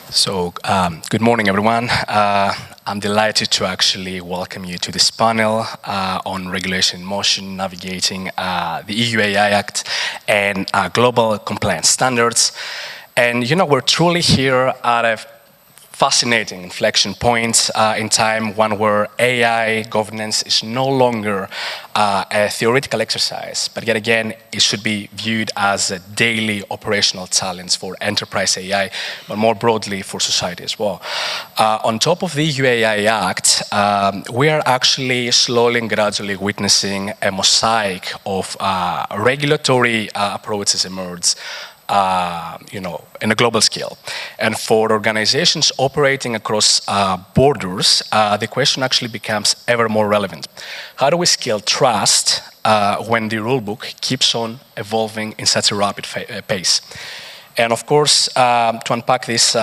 Good morning, everyone. I'm delighted to actually welcome you to this panel on regulation in motion, navigating the EU AI Act and global compliance standards. And we're truly here at a fascinating inflection point in time, one where AI governance is no longer a theoretical exercise, but yet again, it should be viewed as a daily operational challenge for enterprise AI, but more broadly for society as well. On top of the EU AI Act, we are actually slowly and gradually witnessing a mosaic of regulatory approaches emerge in a global scale. And for organizations operating across borders, the question actually becomes ever more relevant. How do we scale trust when the rulebook keeps on evolving in such a rapid pace? And of course, to unpack these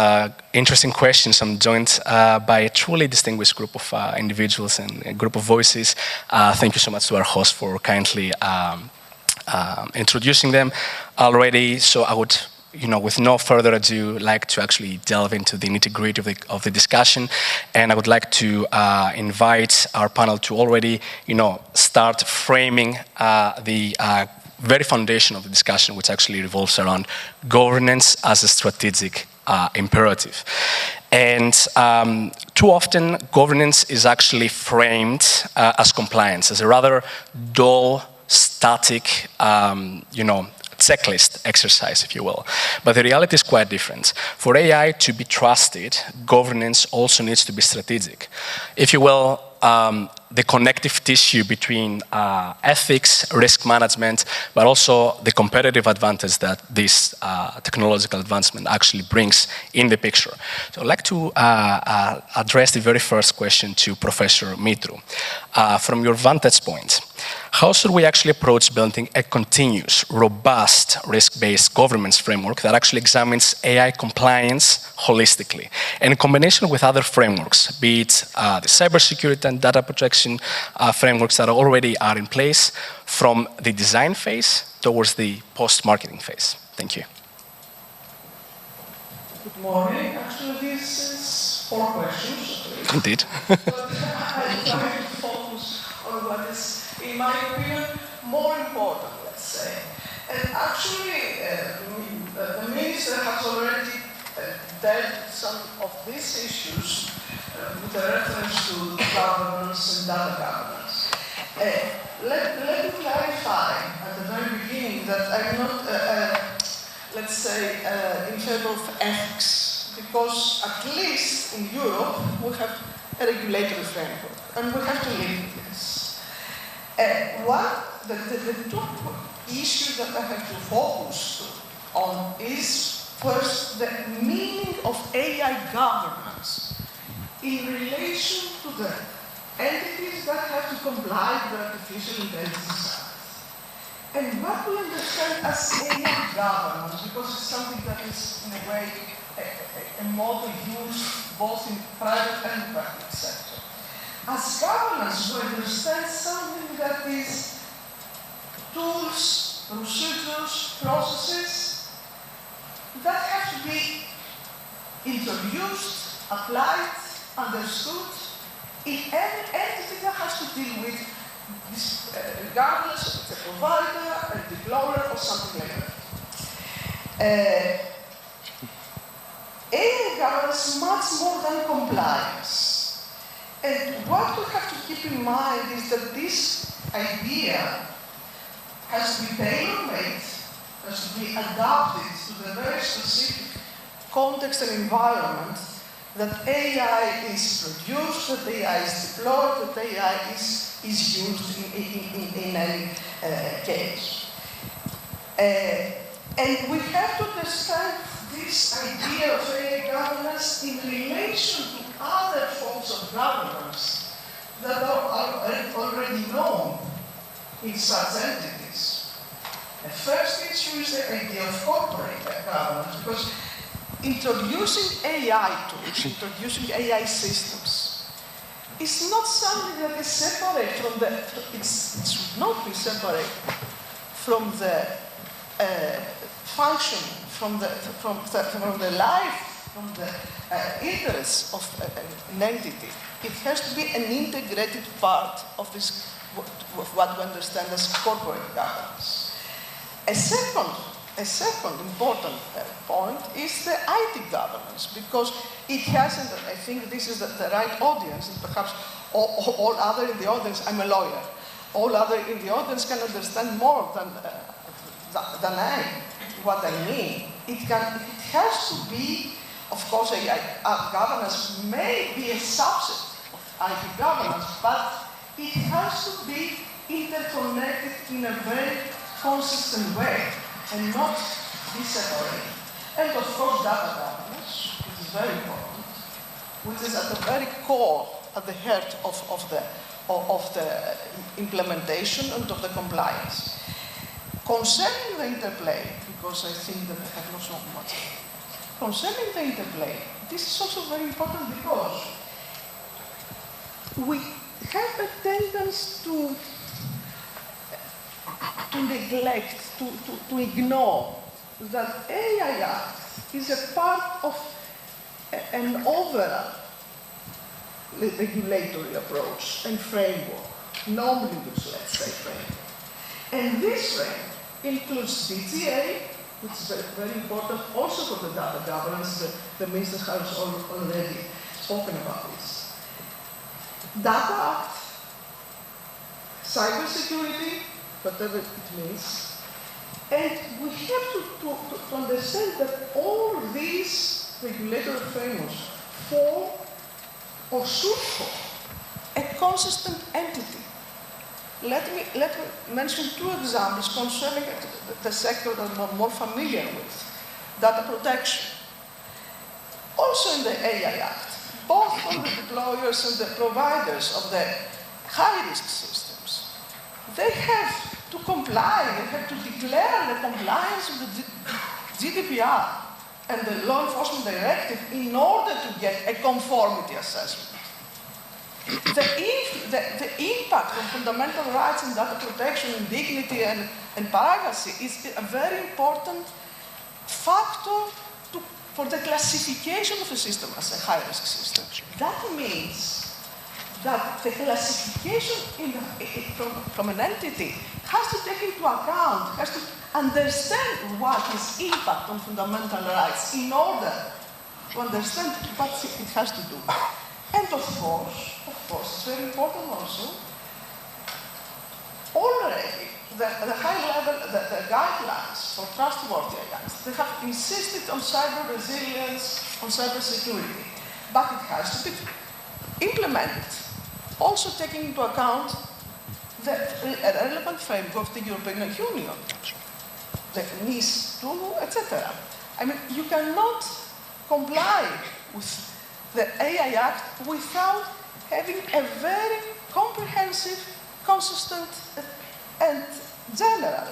interesting questions, I'm joined by a truly distinguished group of individuals and a group of voices. Thank you so much to our host for kindly introducing them already. So I would, with no further ado, like to actually delve into the nitty-gritty of the discussion. And I would like to invite our panel to already, start framing the very foundation of the discussion, which actually revolves around governance as a strategic imperative. And too often, governance is actually framed as compliance, as a rather dull, static, checklist exercise, if you will. But the reality is quite different. For AI to be trusted, governance also needs to be strategic. If you will, the connective tissue between ethics, risk management, but also the competitive advantage that this technological advancement actually brings in the picture. So I'd like to address the very first question to Professor Mitru. From your vantage point, how should we actually approach building a continuous, robust, risk-based governance framework that actually examines AI compliance holistically, and in combination with other frameworks, be it the cybersecurity and data protection frameworks that already are in place, from the design phase towards the post-marketing phase? Thank you. Good morning. Actually, this is 4 questions. Indeed. But I try to focus on what is, in my opinion, more important, let's say. And actually, the minister has already dealt with some of these issues with a reference to governance and data governance. Let me clarify at the very beginning that I'm not, let's say, in favor of ethics, because at least in Europe we have a regulatory framework, and we have to live with this. The 2 issues that I have to focus on is, first, the meaning of AI governance in relation to the entities that have to comply with artificial intelligence. And what we understand as AI governance, because it's something that is, in a way, a model used both in private and public sector. As governance, we understand something that is tools, procedures, processes that have to be introduced, applied, understood in any entity that has to deal with this, regardless if it's a provider, a deployer, or something like that. AI governance is much more than compliance. And what we have to keep in mind is that this idea has to be tailor-made, has to be adapted to the very specific context and environment that AI is produced, that AI is deployed, that AI is used in any case. And we have to understand this idea of AI governance in relation to other forms of governance that are already known in such entities. The first issue is the idea of corporate governance, because introducing AI tools, introducing AI systems, is not something that is separate from the, it should not be separate from the function, from the life from the interests of an entity. It has to be an integrated part of this, what we understand as corporate governance. A second important point is the IT governance, because it has, and I think this is the right audience, and perhaps all other in the audience, I'm a lawyer, all other in the audience can understand more than I, what I mean. It has to be, of course, governance may be a subset of IT governance, but it has to be interconnected in a very consistent way and not be separated. And of course, data governance, which is very important, which is at the very core, at the heart of the implementation and of the compliance. Concerning the interplay, because I think that I have not so much. Concerning the interplay, this is also very important because we have a tendency to neglect, to ignore that AI Act is a part of an overall regulatory approach and framework, non-omnibus, let's say, framework. And this framework includes DTA, which is very important also for the data governance. The minister has already spoken about this. Data Act, cybersecurity, whatever it means. And we have to understand that all these regulatory frameworks form or should form a consistent entity. Let me mention two examples concerning the sector that I'm more familiar with, data protection. Also in the AI Act, both for the deployers and the providers of the high-risk systems, they have to comply, they have to declare the compliance with the GDPR and the law enforcement directive in order to get a conformity assessment. The impact on fundamental rights and data protection and dignity and privacy is a very important factor for the classification of a system as a high-risk system. That means that the classification from an entity has to take into account, has to understand what is impact on fundamental rights in order to understand what it has to do. And of course, it's very important also, already the high level, the guidelines for trustworthy accounts, they have insisted on cyber resilience, on cyber security, but it has to be implemented, also taking into account the relevant framework of the European Union, the NIS2, etc. I mean, you cannot comply with the AI Act without having a very comprehensive, consistent, and general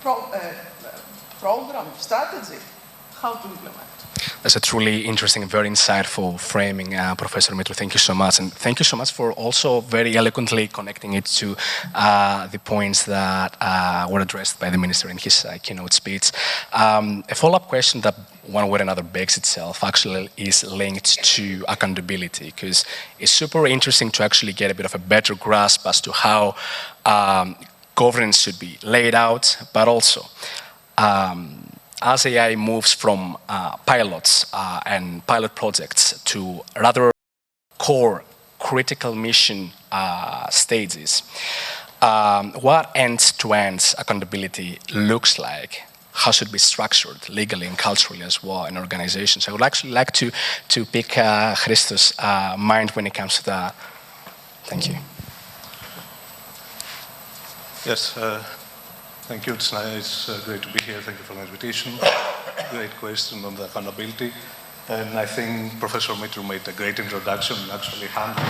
program, strategy, how to implement. That's a truly interesting, very insightful framing, Professor Mitru. Thank you so much. And thank you so much for also very eloquently connecting it to the points that were addressed by the Minister in his keynote speech. A follow-up question that one way or another begs itself actually is linked to accountability, because it's super interesting to actually get a bit of a better grasp as to how governance should be laid out, but also as AI moves from pilots and pilot projects to rather core critical mission stages, what end-to-end accountability looks like, how should it be structured legally and culturally as well in organizations. I would actually like to pick Christos' mind when it comes to that. Thank you. Yes. Thank you. It's nice, great to be here. Thank you for the invitation. Great question on the accountability. And I think Professor Mitru made a great introduction and actually handled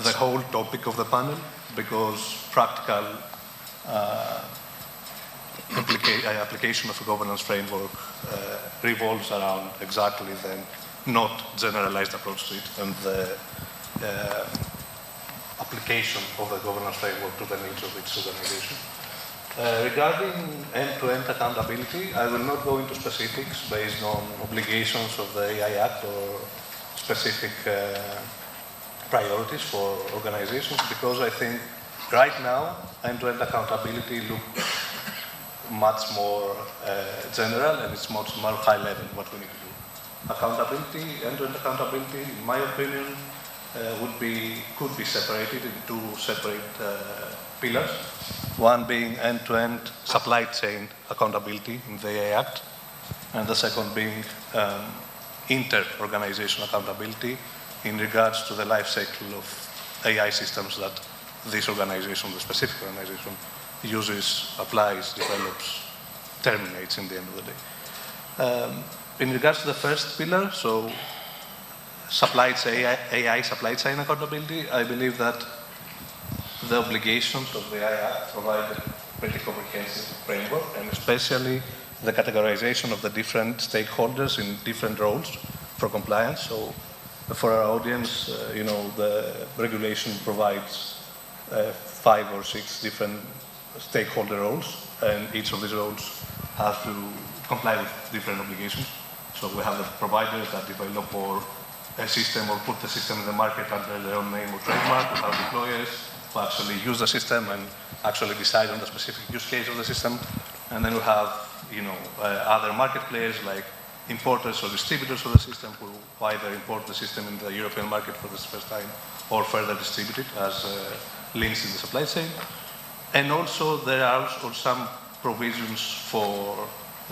the whole topic of the panel, because practical application of a governance framework revolves around exactly the not generalized approach to it and the application of the governance framework to the needs of each organization. Regarding end-to-end accountability, I will not go into specifics based on obligations of the AI Act or specific priorities for organizations, because I think right now end-to-end accountability looks much more general, and it's much more high level what we need to do. Accountability, end-to-end accountability, in my opinion, could be separated into two separate pillars. One being end-to-end supply chain accountability in the AI Act, and the second being inter-organization accountability in regards to the life cycle of AI systems that this organization, the specific organization, uses, applies, develops, terminates in the end of the day. In regards to the first pillar, so AI supply chain accountability, I believe that the obligations of the AI Act provide a pretty comprehensive framework, and especially the categorization of the different stakeholders in different roles for compliance. So for our audience, the regulation provides 5 or 6 different stakeholder roles, and each of these roles have to comply with different obligations. So we have the providers that develop a system or put the system in the market under their own name or trademark. We have deployers who actually use the system and actually decide on the specific use case of the system. And then we have, other market players like importers or distributors of the system who either import the system in the European market for the first time or further distribute it as links in the supply chain. And also there are also some provisions for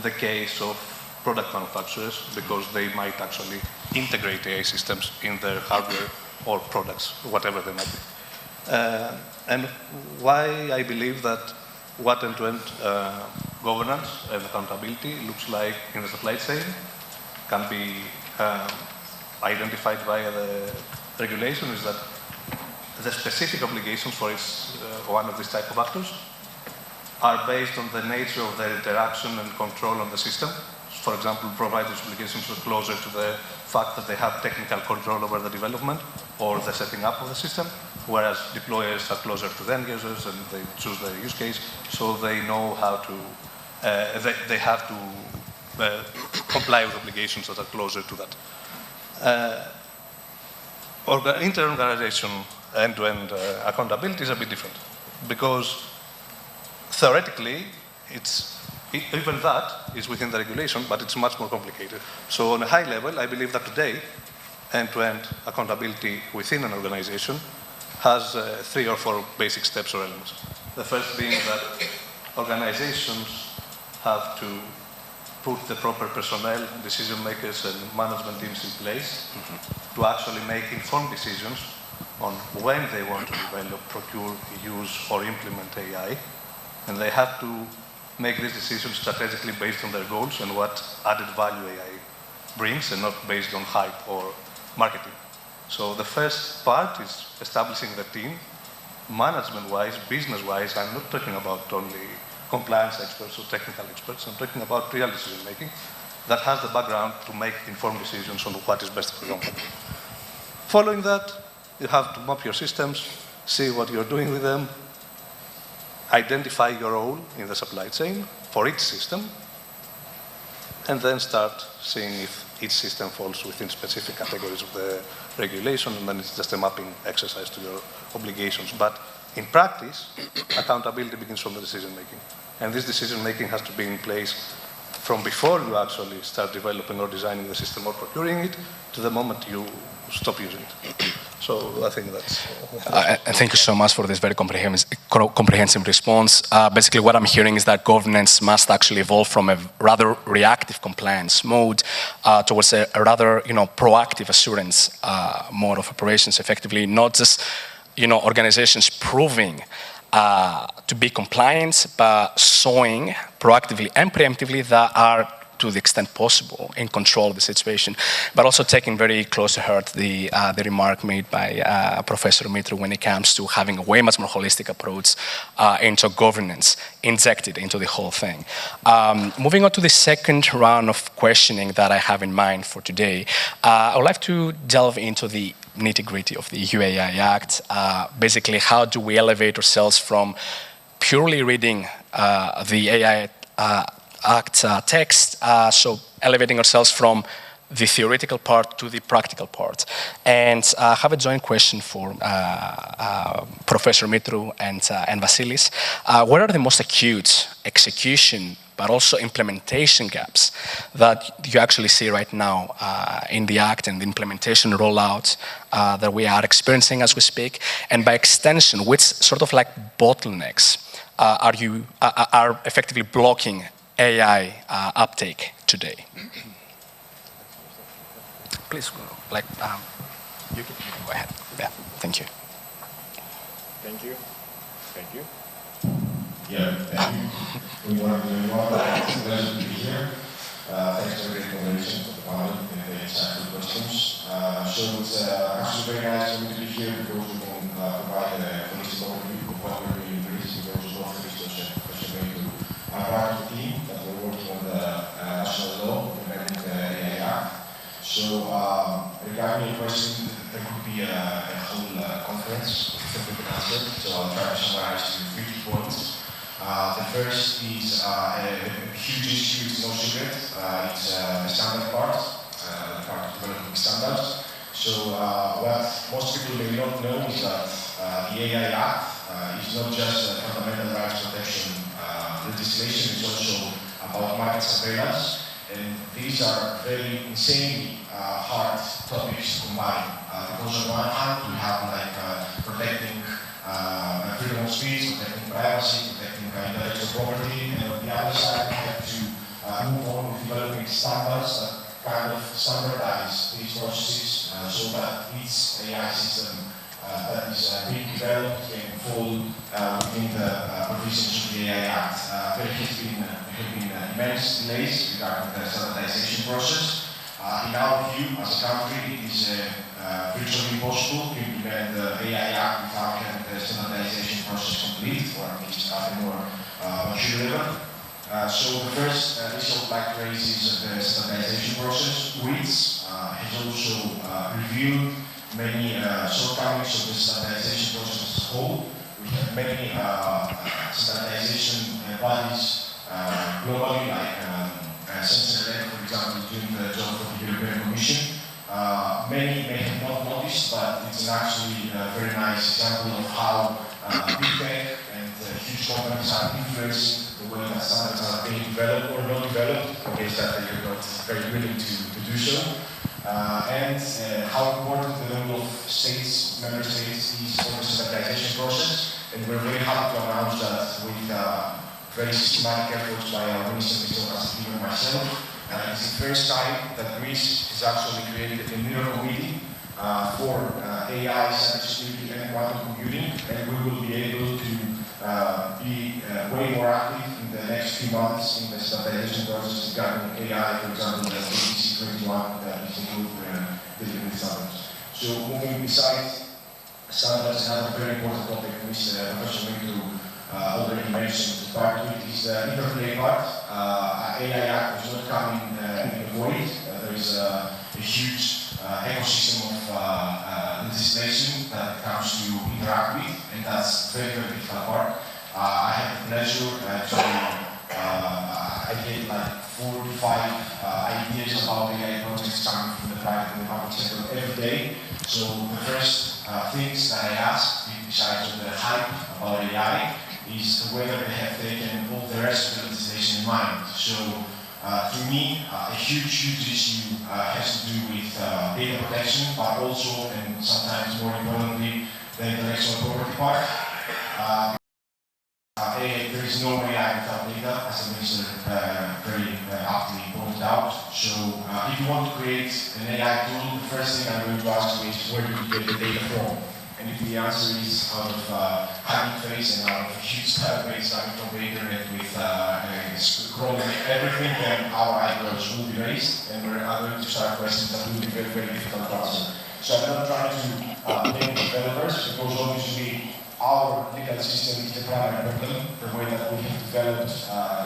the case of product manufacturers, because they might actually integrate AI systems in their hardware or products, whatever they might be. And why I believe that what end-to-end governance and accountability looks like in the supply chain can be identified via the regulation is that the specific obligations for each one of these type of actors are based on the nature of their interaction and control on the system. For example, providers' obligations are closer to the fact that they have technical control over the development or the setting up of the system, whereas deployers are closer to the end users and they choose their use case, so they know how to, they have to comply with obligations that are closer to that. Inter-organization end-to-end accountability is a bit different, because theoretically, even that is within the regulation, but it's much more complicated. So on a high level, I believe that today, end-to-end accountability within an organization has 3 or 4 basic steps or elements. The first being that organizations have to put the proper personnel, decision makers, and management teams in place to actually make informed decisions on when they want to develop, procure, use, or implement AI. And they have to make these decisions strategically based on their goals and what added value AI brings, and not based on hype or marketing. So the first part is establishing the team, management-wise, business-wise. I'm not talking about only compliance experts or technical experts. I'm talking about real decision-making that has the background to make informed decisions on what is best for the company. Following that, you have to map your systems, see what you're doing with them, identify your role in the supply chain for each system, and then start seeing if each system falls within specific categories of the regulation, and then it's just a mapping exercise to your obligations. But in practice, accountability begins from the decision-making. And this decision-making has to be in place from before you actually start developing or designing the system or procuring it to the moment you stop using it. So I think that's... Thank you so much for this very comprehensive response. Basically, what I'm hearing is that governance must actually evolve from a rather reactive compliance mode towards a rather, proactive assurance mode of operations, effectively, not just, organizations proving to be compliant, but showing proactively and preemptively that are, to the extent possible, in control of the situation, but also taking very close to heart the remark made by Professor Mitru when it comes to having a way much more holistic approach into governance injected into the whole thing. Moving on to the second round of questioning that I have in mind for today, I would like to delve into the nitty-gritty of the UAI Act. Basically, how do we elevate ourselves from purely reading the AI Act text, so elevating ourselves from the theoretical part to the practical part. And I have a joint question for Professor Mitru and Vasilis. What are the most acute execution but also implementation gaps that you actually see right now in the Act and the implementation rollout that we are experiencing as we speak? And by extension, which sort of like bottlenecks are effectively blocking AI uptake today? Please go, you can go ahead. Yeah, thank you. Thank you. Thank you. Yeah, thank you. Good morning to everyone. It's a pleasure to be here. Thanks for the information for the panel and the insightful questions. So it's actually very nice for me to be here because we can provide a holistic overview of what we're doing in Greece because both Christos and Professor Metu are part of the team that we're working on the national law implementing the AI Act. So regarding your question, there could be a whole conference that we can answer. So I'll try to summarize to 3 key points. The first is a huge issue, it's no secret. It's the standard part, the part of developing standards. So what most people may not know is that the AI Act is not just fundamental rights protection legislation, it's also about market surveillance. And these are very insanely hard topics to combine. Because on one hand, we have protecting freedom of speech, protecting privacy, protecting intellectual property, and on the other side, we have to move on with developing standards that kind of standardize these processes so that each AI system that is being developed can fall within the provisions of the AI Act. There have been immense delays regarding the standardization process. In our view, as a country, it is virtually impossible to implement the AI Act without having the standardization process complete, or at least at a more mature level. So the first issue I would like to raise is the standardization process, which has also revealed many shortcomings of the standardization process as a whole. We have many standardization bodies globally, like Sentinel, for example, doing the job for the European Commission. Many may have not noticed, but it's actually a very nice example of how big tech and huge companies are influencing the way that standards are being developed or not developed, in case that they are not very willing to do so. And how important the role of states, member states, is for the standardization process. And we're very happy to announce that with very systematic efforts by our Minister, Mr. Vassiliou, and myself, it's the first time that Greece has actually created a mirror committee for AI, cybersecurity, and quantum computing, and we will be able to be way more active in the next few months in the standardization process regarding AI, for example, the ABC 21 that is the group dealing with standards. So moving besides standards, another very important topic which Professor Mitru already mentioned, part of it is the interplay part. AI Act is not coming in a void. There is a huge ecosystem of legislation that comes to interact with, and that's very, very difficult part. I had the pleasure I get like 4 to 5 ideas about AI projects coming from the private and the public sector every day. So the first things that I ask, besides the hype about AI, is whether they have taken all the rest of the legislation in mind. So to me, a huge issue has to do with data protection, but also, and sometimes more importantly, the intellectual property part. There is no AI without data, as the Minister very aptly pointed out. So if you want to create an AI tool, the first thing I'm going to ask you is where do you get the data from? And if the answer is out of Hugging Face and out of a huge database coming from the internet with scrolling everything, then our eyebrows will be raised, and we're going to start questions that will be very, very difficult to answer. So I'm not trying to blame developers, because obviously our legal system is the primary problem. The way that we have developed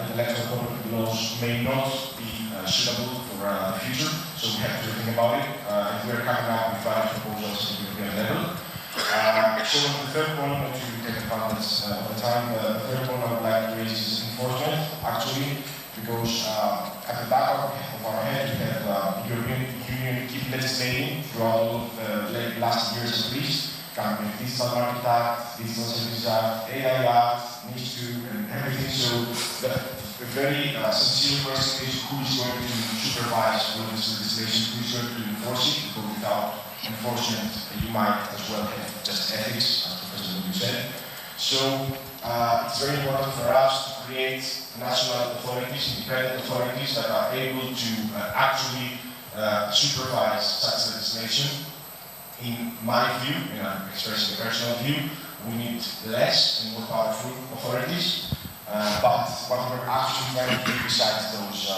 intellectual property laws may not be suitable for the future, so we have to think about it. And we're coming up with various proposals at the European level. So the third point, not to take advantage of the time, the third point I would like to raise is enforcement, actually, because at the back of our head we have the European Union keep legislating throughout all of the last years at least, coming with Digital Market Act, Digital Services Act, AI Act, NIS2, and everything. So the very sincere question is who is going to supervise all this legislation, who is going to enforce it, because without enforcement you might as well have just ethics, as Professor Luke said. So it's very important for us to create national authorities, independent authorities that are able to actually supervise such legislation. In my view, and I'm expressing a personal view, we need less and more powerful authorities. But what we're actually trying to do besides those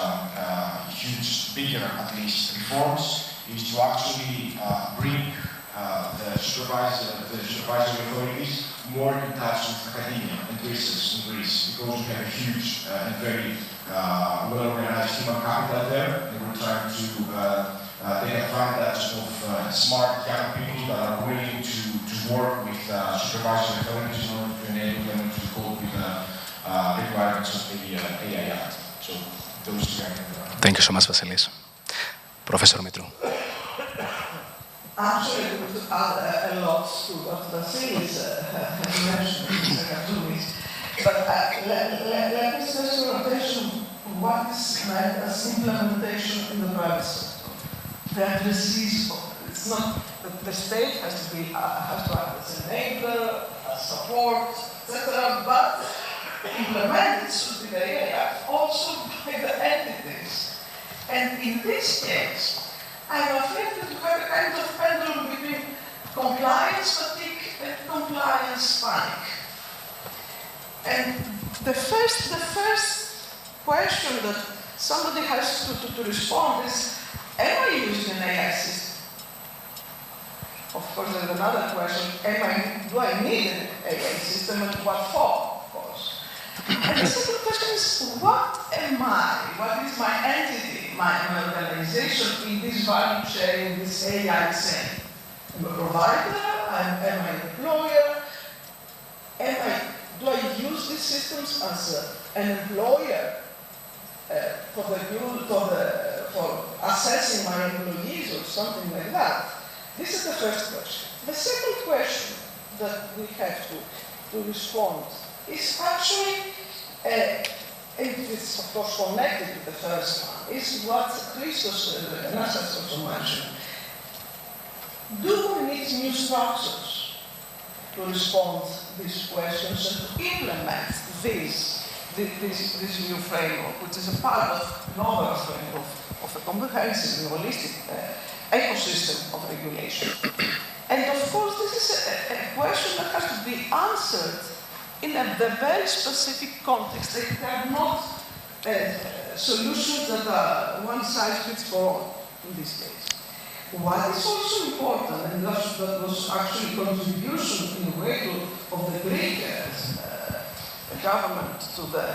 huge, bigger at least, reforms is to actually bring the supervisory authorities more in touch with academia and research in Greece, because we have a huge and very well-organized human capital there, and we're trying to take advantage of smart young people that are willing to work with supervisory authorities in order to enable them to cope with the requirements of the AI Act. So those two are. Thank you so much, Vasilis. Professor Mitru. Actually, we could add a lot to what Vasilis has mentioned in the cartoonist. But let me stress your attention what is meant as implementation in the private sector. That disease, it's not that the state has to act as an enabler, as support, etc. But implemented should be the AI also by the entities. And in this case, I'm afraid that you have a kind of pendulum between compliance fatigue and compliance panic. And the first question that somebody has to respond is, am I using an AI system? Of course, there's another question, do I need an AI system and what for, of course? And the second question is, what am I? What is my entity, my organization in this value chain, this AI chain? I'm a provider, am I an employer? Do I use these systems as an employer for assessing my employees or something like that? This is the first question. The second question that we have to respond is actually, it's of course connected to the first one, is what Christos Nassas also mentioned. Do we need new structures to respond to these questions and to implement this new framework, which is a part of an overall framework of a comprehensive and holistic ecosystem of regulation? And of course, this is a question that has to be answered in a very specific context. They are not solutions that are one size fits for all in this case. What is also important, and that was actually a contribution in a way of the Greek government to the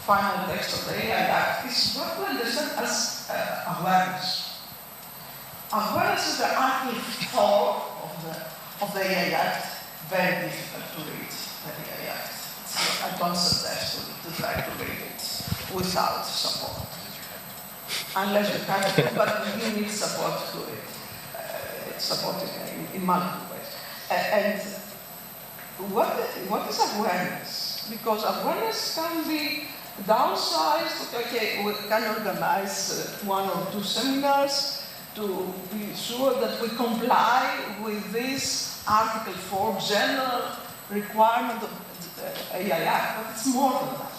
final text of the AI Act, is what we understand as awareness. Awareness is the active core of the AI Act. Very difficult to read the AI Act. I don't suggest to try to read it without support. Unless you have it, but you need support to it. It's supported in multiple ways. And what is awareness? Because awareness can be downsized. Okay, we can organize 1 or 2 seminars to be sure that we comply with this Article 4 general requirement of the AI Act, but it's more than that.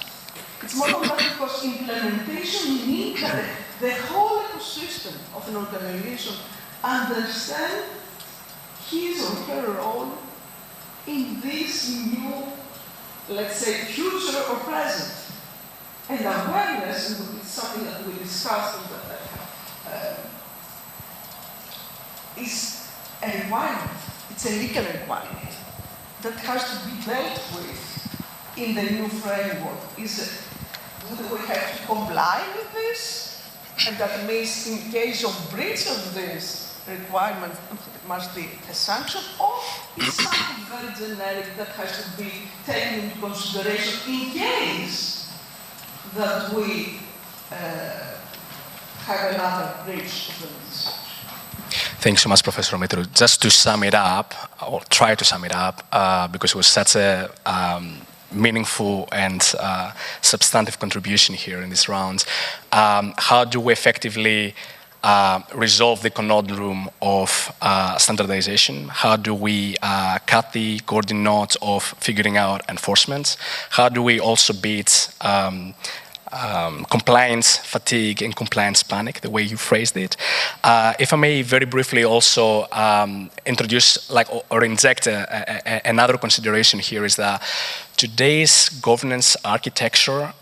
It's more than that because implementation means that the whole ecosystem of an organization understand his or her role in this new, let's say, future or present. And awareness, and it's something that we discussed, is a requirement. It's a legal requirement that has to be dealt with in the new framework. Do we have to comply with this? And that means in case of breach of this requirement, must be a sanction, or is something very generic that has to be taken into consideration in case that we have another breach of the legislation? Thanks so much, Professor Mitru. Just to sum it up, or try to sum it up, because it was such a meaningful and substantive contribution here in this round. How do we effectively resolve the conundrum of standardization? How do we cut the Gordian knot of figuring out enforcement? How do we also beat compliance fatigue and compliance panic, the way you phrased it? If I may very briefly also introduce or inject another consideration here, is that today's governance architecture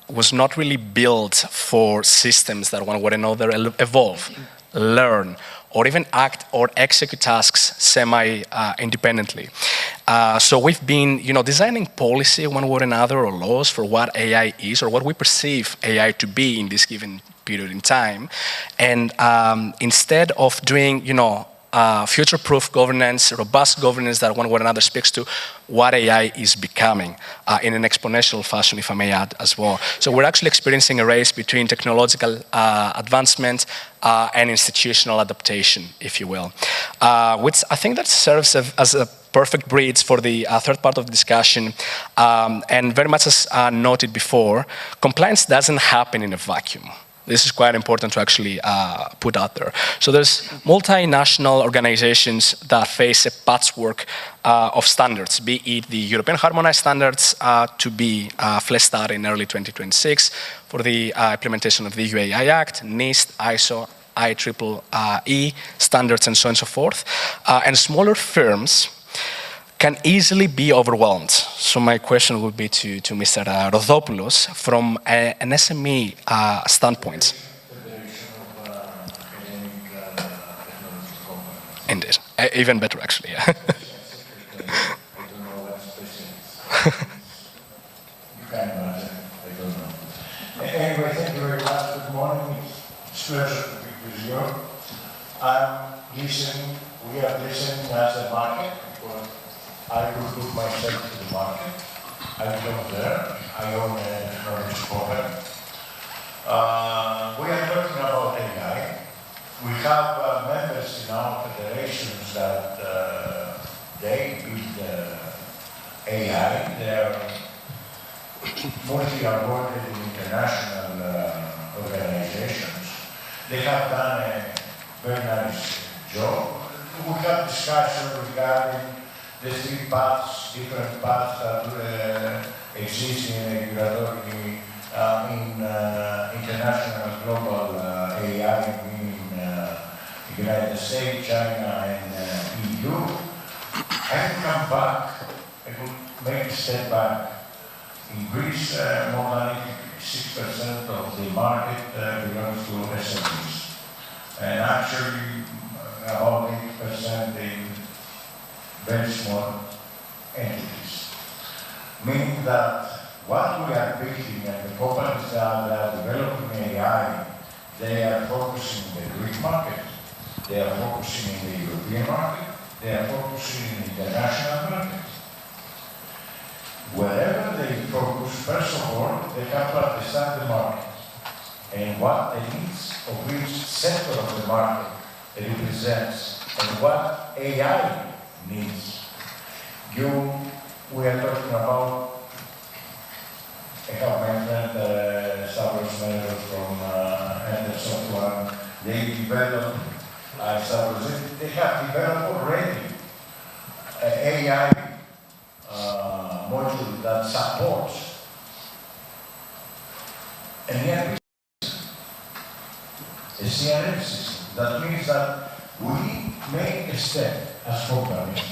was not really built for systems that one would another evolve, learn, or even act or execute tasks semi-independently. So we've been, designing policy one way or another, or laws for what AI is, or what we perceive AI to be in this given period in time. And instead of doing, future-proof governance, robust governance that one way or another speaks to what AI is becoming in an exponential fashion, if I may add as well. So we're actually experiencing a race between technological advancement and institutional adaptation, if you will, which I think that serves as a perfect bridge for the third part of the discussion. And very much as noted before, compliance doesn't happen in a vacuum. This is quite important to actually put out there. So there's multinational organizations that face a patchwork of standards, be it the European harmonized standards to be fleshed out in early 2026 for the implementation of the UAI Act, NIST, ISO, IEEE standards, and so on and so forth. And smaller firms can easily be overwhelmed. So my question would be to Mr. Rodopoulos, from an SME standpoint. Indeed. Even better, actually. Yeah. Anyway, thank you very much. Good morning. It's a pleasure to be with you. I'm listening, we are listening as a market, because I will put myself to the market. I belong there. I own a technology company. We are talking about AI. We have members in our federations that they build AI. They are mostly awarded in international organizations. They have done a very nice job. We have discussion regarding the three paths, different paths that exist in regulatory, in international global AI, meaning United States, China, and EU. I will come back, I will make a step back. In Greece, more than 86% of the market belongs to SMEs. And actually, about 80% in very small entities. Meaning that what we are building and the companies that are developing AI, they are focusing on the Greek market, they are focusing in the European market, they are focusing in the international market. Wherever they focus, first of all, they have to understand the market and what the needs of each sector of the market represents and what AI needs. We are talking about, I have mentioned Stavros Meros from Anderson One. They developed, they have developed already an AI module that supports an ERP system, a CRM system. That means that we make a step as companies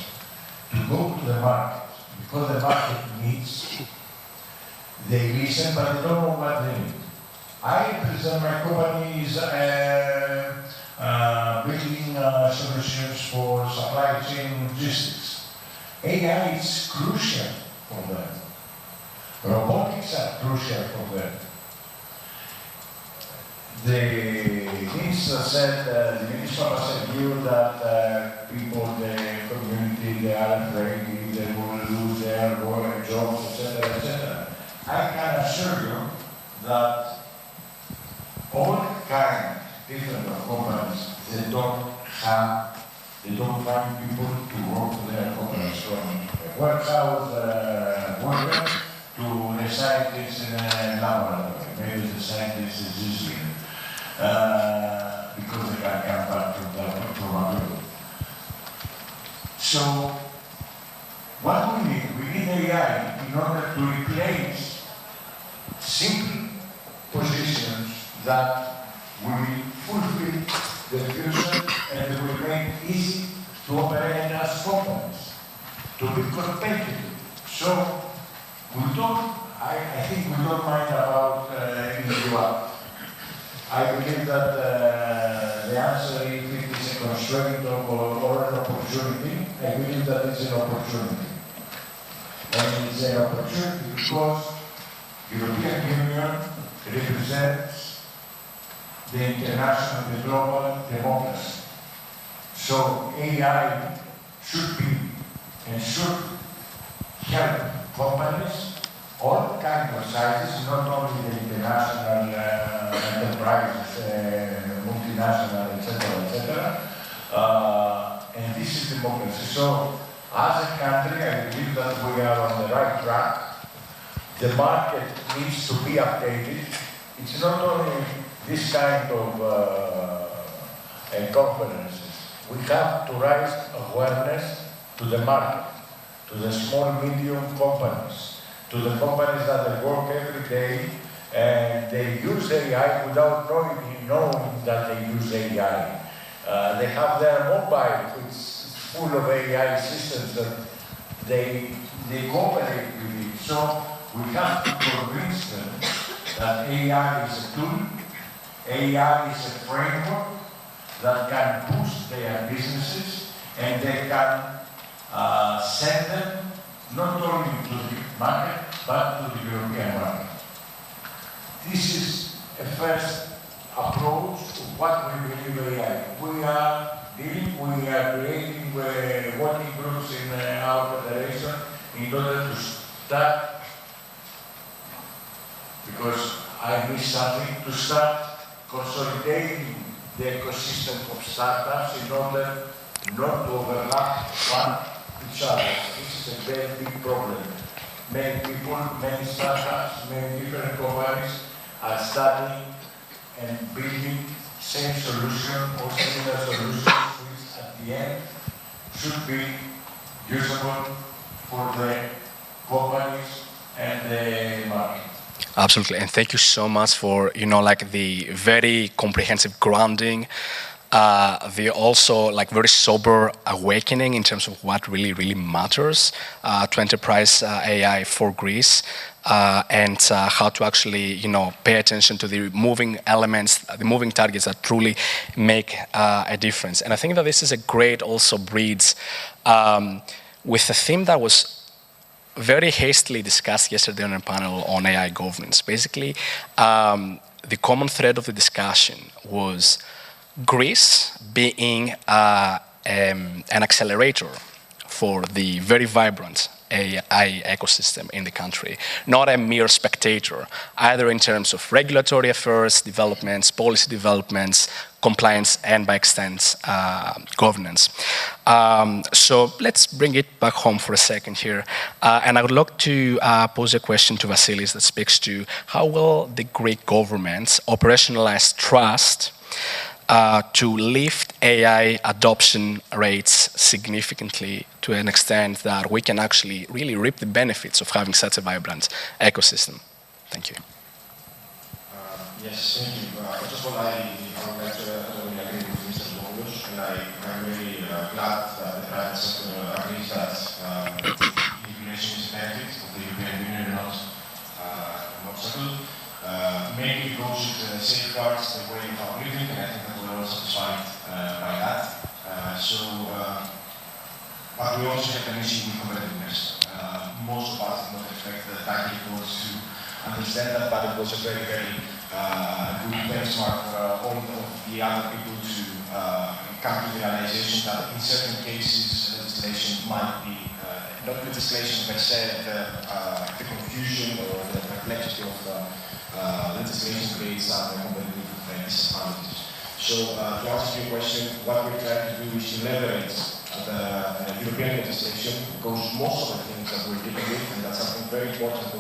to go to the market, because the market needs. They listen, but they don't know what they need. I represent my company is building solutions for supply chain logistics. AI is crucial for them. Robotics are crucial for them. The minister said, the minister said you that people, the community, they are afraid they will lose their work, jobs, etc., etc. I can assure you that all kind, different companies, they don't find people to work for their companies, from a warehouse worker to a scientist in a laboratory. Maybe the scientist is usually because they can come back from abroad. So, what we need AI in order to replace simple positions that will fulfill the future and will make it easy to operate as companies, to be competitive. So, I think we don't mind about individual. I believe that the answer, if it is a constraint or an opportunity, I believe that it's an opportunity. And it's an opportunity because the European Union represents the international, the global democracy. So AI should be and should help companies, all kinds of sizes, not only the international enterprises, multinational, etc., and this is democracy. So, as a country, I believe that we are on the right track. The market needs to be updated. It's not only this kind of conferences. We have to raise awareness to the market, to the small, medium companies, to the companies that they work every day and they use AI without knowing that they use AI. They have their mobile, which is full of AI systems that they cooperate with it. So we have to convince them that AI is a tool, AI is a framework that can boost their businesses and they can send them not only to the market, but to the European market. This is a first approach to what we believe AI. We are creating working groups in our federation in order to start, because I miss something, to start consolidating the ecosystem of startups in order not to overlap each other. This is a very big problem. Many people, many startups, many different companies are studying and building same solution or similar solutions, which at the end should be usable for the companies and the market. Absolutely, and thank you so much for the very comprehensive grounding, the also very sober awakening in terms of what really matters to enterprise AI for Greece, and how to actually pay attention to the moving elements, the moving targets that truly make a difference. And I think that this is a great also bridge with a theme that was very hastily discussed yesterday on a panel on AI governance. Basically, the common thread of the discussion was Greece being an accelerator for the very vibrant AI ecosystem in the country, not a mere spectator, either in terms of regulatory affairs, developments, policy developments, compliance, and by extent, governance. So let's bring it back home for a second here. And I would like to pose a question to Vasilis that speaks to how will the Greek government operationalize trust to lift AI adoption rates significantly to an extent that we can actually really reap the benefits of having such a vibrant ecosystem. Thank you. Yes, thank you. First of all, I would like to totally agree with Mr. Bogos, and I'm really glad that the private sector agrees that regulation is a benefit of the European Union and not an obstacle. Mainly because it safeguards the way of our living, and I think that we're all satisfied by that. But we also have an issue with competitiveness. Most of us did not expect the tech reports to understand that, but it was a very a good benchmark for all of the other people to come to the realization that in certain cases legislation might be, not legislation per se, the confusion or the complexity of legislation creates some competitive disadvantages. So to answer your question, what we're trying to do is to leverage the European legislation, because most of the things that we're dealing with, and that's something very important for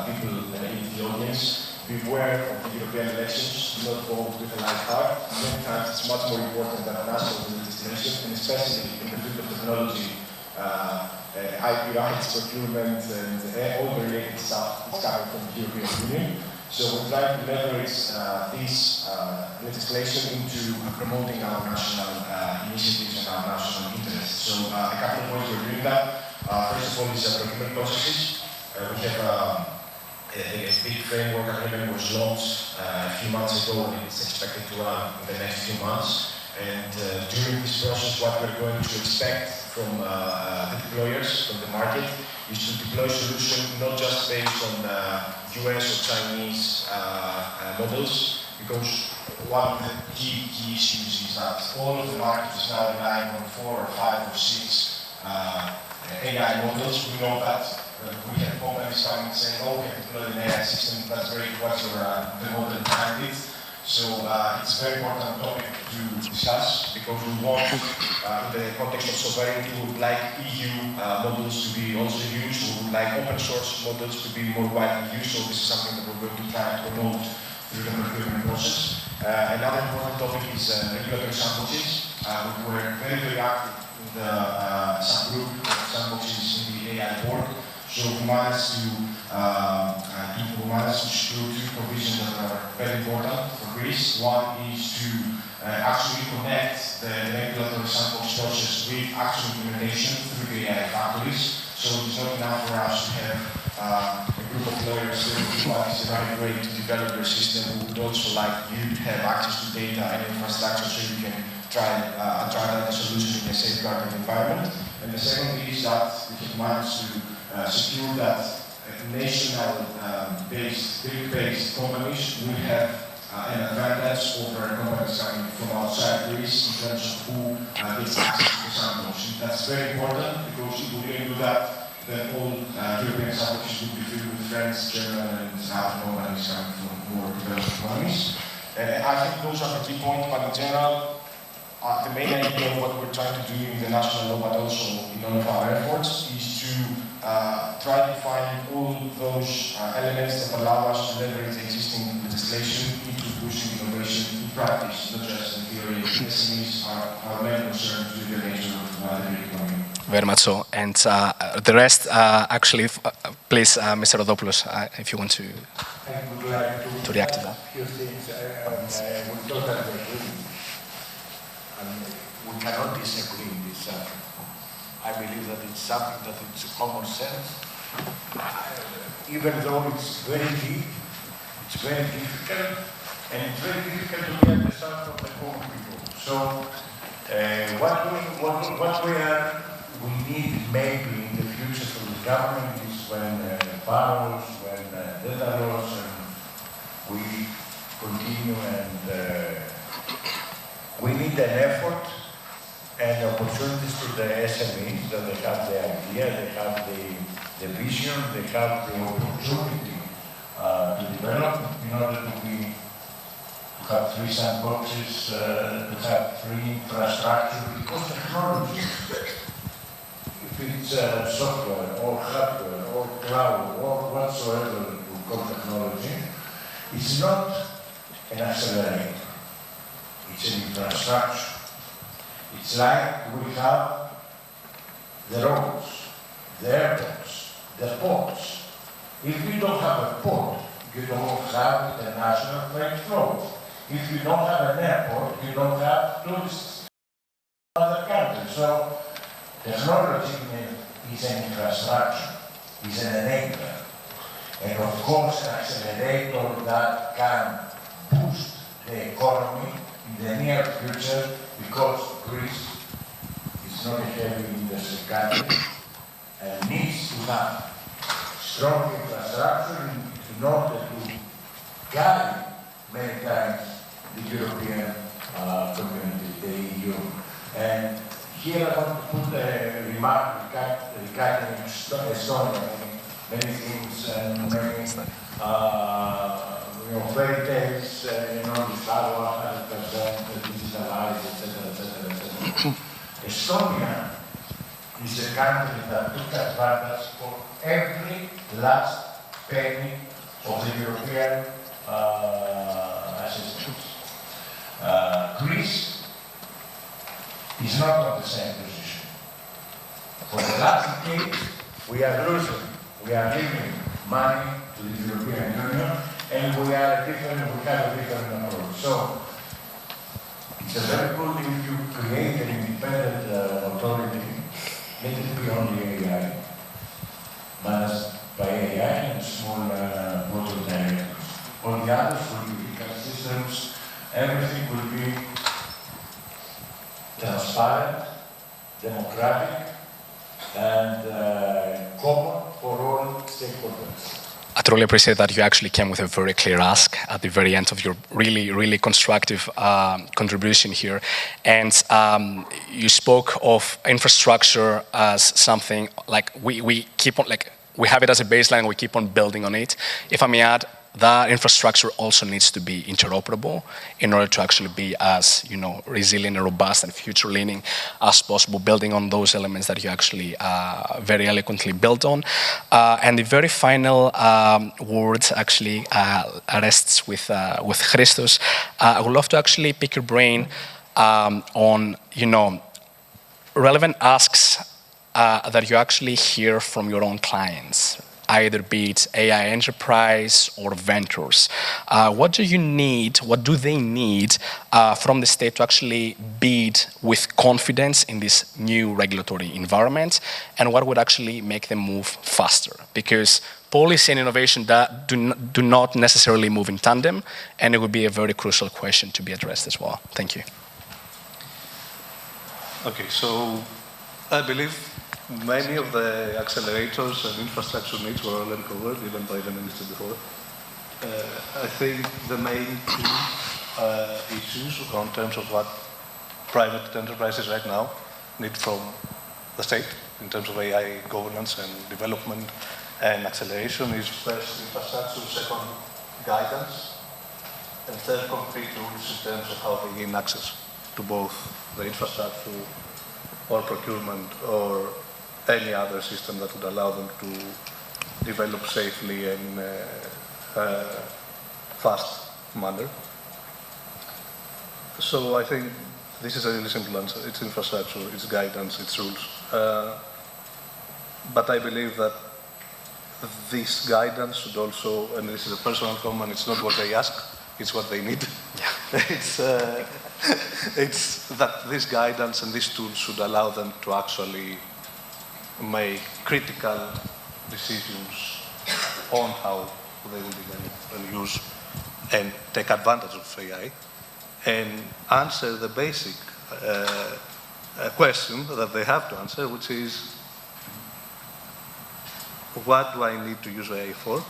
people in the audience, beware of the European elections, do not vote with a light heart. Many times it's much more important than national legislation, and especially in the field of technology, IP rights, procurement, and all the related stuff is coming from the European Union. So we're trying to leverage this legislation into promoting our national initiatives and our national interests. So a couple of ways we're doing that. First of all is procurement processes. We have a big framework agreement was launched a few months ago, and it's expected to run in the next few months. And during this process, what we're going to expect from the deployers, from the market, is to deploy solutions not just based on US or Chinese models, because one of the key issues is that all of the market is now relying on 4 or 5 or 6 AI models. We know that we have companies coming and saying, oh, we have deployed an AI system, that's great, what's your the model behind it? So it's a very important topic to discuss, because we want, in the context of sovereignty, we would like EU models to be also used. We would like open source models to be more widely used. So this is something that we're going to try to promote through the procurement process. Another important topic is regulatory sandboxes. We were very, very active in the subgroup of sandboxes in the AI board. So we managed to secure 2 provisions that are very important for Greece. One is to actually connect the regulatory sandbox process with actual implementation through the AI factories. So it's not enough for us to have a group of lawyers who what is the right way to develop your system. We would also like you to have access to data and infrastructure so you can try out a solution in a safeguarded environment. And the second is that we have managed to secure that national-based, Greek-based companies will have an advantage over companies coming from outside Greece in terms of who gets access to the sandbox. That's very important, because if we didn't do that, then all European sandboxes would be filled with French, German, and other companies coming from more developed economies. I think those are the key points, but in general, the main idea of what we're trying to do in the national law, but also in all of our efforts, is to try to find all those elements that allow us to leverage existing legislation into pushing innovation in practice, not just in theory. SMEs are our main concern to the nature of the Greek economy. Very much so. And the rest, actually, please, Mr. Rodopoulos, if you want to react to that. A few things. We totally agree. We cannot disagree in this subject. I believe that it's something that it's common sense. Even though it's very deep, it's very difficult, and it's very difficult to get the sound from the common people. So, we need maybe in the future from the government is when borrows, when data laws, and we continue, and we need an effort and opportunities to the SMEs, that they have the idea, they have the vision, they have the opportunity to develop in order to have 3 sandboxes, to have 3 infrastructure, because technology, if it's software or hardware or cloud or whatsoever we call technology, it's not an accelerator, it's an infrastructure. It's like we have the roads, the airports, the ports. If we don't have a port, you don't have international freight flows. If you don't have an airport, you don't have tourists in other countries. So technology is an infrastructure, is an enabler. And of course, an accelerator that can boost the economy in the near future, because Greece is not a heavy industry country and needs to have strong infrastructure in order to guide many times the European community, the EU. And here I want to put a remark regarding Estonia, many things and many fairy tales, this power, 100%, digitalized, etc. Estonia is a country that took advantage for every last penny of the European assistance. Greece is not on the same position. For the last decade, we are losing, we are giving money to the European Union, and we have a different approach. So, it's a very good if you create an independent authority, let it be only AI, managed by AI and small board of directors. All the others will be legal systems, everything will be transparent, democratic, and common for all stakeholders. I truly appreciate that you actually came with a very clear ask at the very end of your really, really constructive contribution here. And you spoke of infrastructure as something like we keep on, like we have it as a baseline, we keep on building on it. If I may add, that infrastructure also needs to be interoperable in order to actually be as resilient and robust and future-leaning as possible, building on those elements that you actually very eloquently built on. And the very final words actually rests with Christos. I would love to actually pick your brain on relevant asks that you actually hear from your own clients, either be it AI enterprise or vendors. What do they need from the state to actually bid with confidence in this new regulatory environment, and what would actually make them move faster? Because policy and innovation do not necessarily move in tandem, and it would be a very crucial question to be addressed as well. Thank you. Okay, so I believe many of the accelerators and infrastructure needs were already covered, even by the minister before. I think the main two issues in terms of what private enterprises right now need from the state in terms of AI governance and development and acceleration is first infrastructure, second guidance, and third concrete rules in terms of how they gain access to both the infrastructure or procurement or any other system that would allow them to develop safely and fast manner. So I think this is a really simple answer. It's infrastructure, it's guidance, it's rules. But I believe that this guidance should also, and this is a personal comment, it's not what they ask, it's what they need. Yeah. It's that this guidance and these tools should allow them to actually make critical decisions on how they will develop and use and take advantage of AI and answer the basic question that they have to answer, which is, what do I need to use AI for?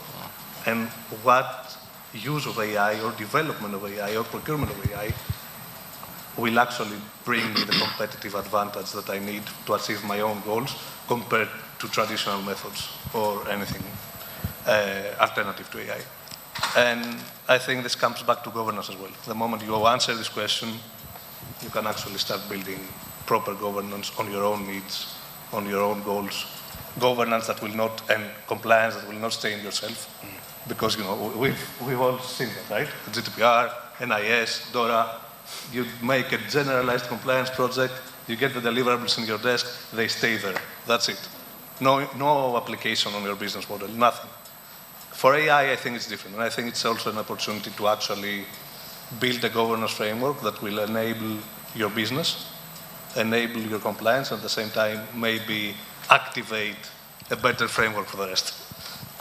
And what use of AI or development of AI or procurement of AI will actually bring me the competitive advantage that I need to achieve my own goals compared to traditional methods or anything alternative to AI. And I think this comes back to governance as well. The moment you answer this question, you can actually start building proper governance on your own needs, on your own goals, governance that will not, and compliance that will not stay in yourself. Because we've all seen that, right? GDPR, NIS, DORA. You make a generalized compliance project, you get the deliverables in your desk, they stay there. That's it. No application on your business model, nothing. For AI, I think it's different. And I think it's also an opportunity to actually build a governance framework that will enable your business, enable your compliance, and at the same time, maybe activate a better framework for the rest.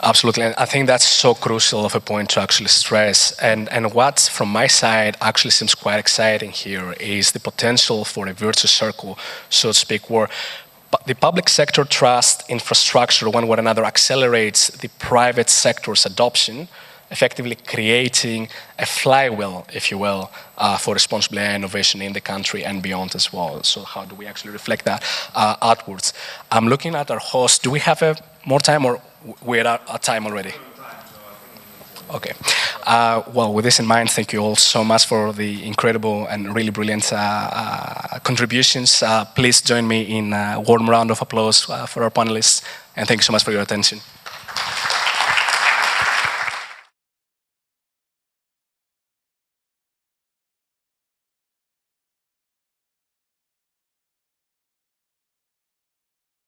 Absolutely, and I think that's so crucial of a point to actually stress. And what, from my side, actually seems quite exciting here is the potential for a virtuous circle, so to speak, where the public sector trust infrastructure one with another accelerates the private sector's adoption, effectively creating a flywheel, if you will, for responsible AI innovation in the country and beyond as well. So how do we actually reflect that outwards? I'm looking at our host. Do we have more time, or we're out of time already? Okay. Well, with this in mind, thank you all so much for the incredible and really brilliant contributions. Please join me in a warm round of applause for our panelists, and thank you so much for your attention.